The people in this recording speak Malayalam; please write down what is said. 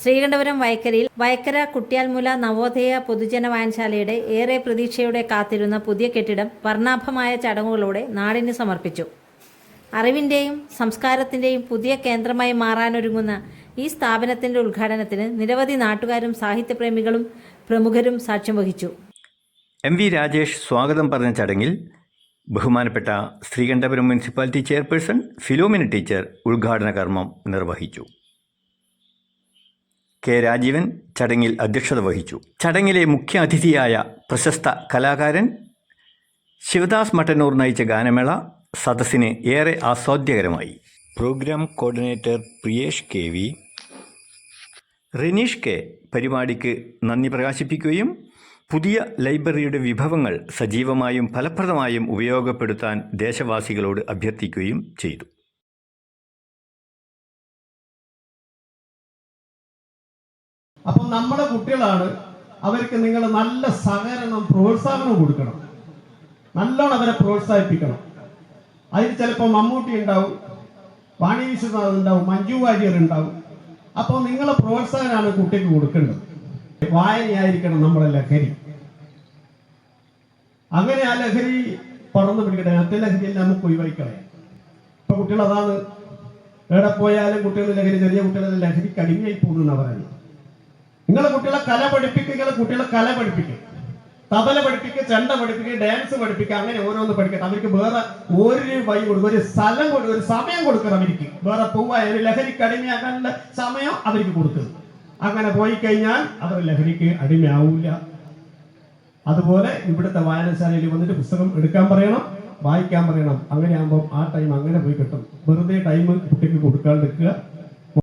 ശ്രീകണ്ഠപുരം വയക്കരയിൽ വയക്കര കുട്ട്യാൽമുല നവോദയ പൊതുജന വായനശാലയുടെ ഏറെ പ്രതീക്ഷയോടെ കാത്തിരുന്ന പുതിയ കെട്ടിടം വർണ്ണാഭമായ ചടങ്ങുകളോടെ നാടിന് സമർപ്പിച്ചു. അറിവിൻ്റെയും സംസ്കാരത്തിൻ്റെയും പുതിയ കേന്ദ്രമായി മാറാനൊരുങ്ങുന്ന ഈ സ്ഥാപനത്തിൻ്റെ ഉദ്ഘാടനത്തിന് നിരവധി നാട്ടുകാരും സാഹിത്യപ്രേമികളും പ്രമുഖരും സാക്ഷ്യം വഹിച്ചു. എം വി രാജേഷ് സ്വാഗതം പറഞ്ഞ ചടങ്ങിൽ ബഹുമാനപ്പെട്ട Sreekandapuram municipality chairperson Philomina teacher ഉദ്ഘാടന കർമ്മം നിർവഹിച്ചു. കെ രാജീവൻ ചടങ്ങിൽ അധ്യക്ഷത വഹിച്ചു. ചടങ്ങിലെ മുഖ്യ അതിഥിയായ പ്രശസ്ത കലാകാരൻ ശിവദാസ് മട്ടന്നൂർ നയിച്ച ഗാനമേള സദസ്സിന് ഏറെ ആസ്വാദ്യകരമായി. Programme coordinator Priyesh K V, Rineesh K പരിപാടിക്ക് നന്ദി പ്രകാശിപ്പിക്കുകയും പുതിയ ലൈബ്രറിയുടെ വിഭവങ്ങൾ സജീവമായും ഫലപ്രദമായും ഉപയോഗപ്പെടുത്താൻ ദേശവാസികളോട് അഭ്യർത്ഥിക്കുകയും ചെയ്തു. അപ്പം നമ്മുടെ കുട്ടികളാണ്, അവർക്ക് നിങ്ങൾ നല്ല സഹകരണം പ്രോത്സാഹനം കൊടുക്കണം, നല്ലോണം അവരെ പ്രോത്സാഹിപ്പിക്കണം. അതിൽ ചിലപ്പോൾ മമ്മൂട്ടി ഉണ്ടാവും, വാണി വിശ്വനാഥ് ഉണ്ടാവും, മഞ്ജു വാര്യർ ഉണ്ടാവും. അപ്പോൾ നിങ്ങളെ പ്രോത്സാഹനമാണ് കുട്ടിക്ക് കൊടുക്കേണ്ടത്. വായനയായിരിക്കണം നമ്മുടെ ലഹരി. അങ്ങനെ ആ ലഹരി പറന്നു പിടിക്കട്ടെ, മറ്റേ ലഹരിയിൽ നമുക്ക് ഒഴിവായിക്കളയാം. ഇപ്പൊ കുട്ടികൾ അതാണ്, എവിടെ പോയാലും കുട്ടികൾ ലഹരി, ചെറിയ കുട്ടികളെ ലഹരിക്ക് അടിമയായി പോകുന്ന പറയുന്നത്. നിങ്ങളെ കുട്ടികളെ കല പഠിപ്പിക്കുക, നിങ്ങളെ കുട്ടികളെ കല പഠിപ്പിക്കുക, തബല പഠിപ്പിക്കുക, ചെണ്ട പഠിപ്പിക്കുക, ഡാൻസ് പഠിപ്പിക്കുക, അങ്ങനെ ഓരോന്ന് പഠിക്കട്ടെ. അവർക്ക് വേറെ ഒരു വഴി കൊടുക്കുക, ഒരു സ്ഥലം കൊടുക്കുക, ഒരു സമയം കൊടുക്കണം. അവർക്ക് വേറെ പോവാൻ ഒരു ലഹരിക്ക് അടിമയാക്കാനുള്ള സമയം അവർക്ക് കൊടുക്കുക. അങ്ങനെ പോയി കഴിഞ്ഞാൽ അവർ ലഹരിക്ക് അടിമയാവില്ല. അതുപോലെ ഇവിടുത്തെ വായനശാലയിൽ വന്നിട്ട് പുസ്തകം എടുക്കാൻ പറയണം, വായിക്കാൻ പറയണം. അങ്ങനെ ആകുമ്പോൾ ആ ടൈം അങ്ങനെ പോയി കിട്ടും. വെറുതെ ടൈം കുട്ടിക്ക് കൊടുക്കാണ്ടിരിക്കുക.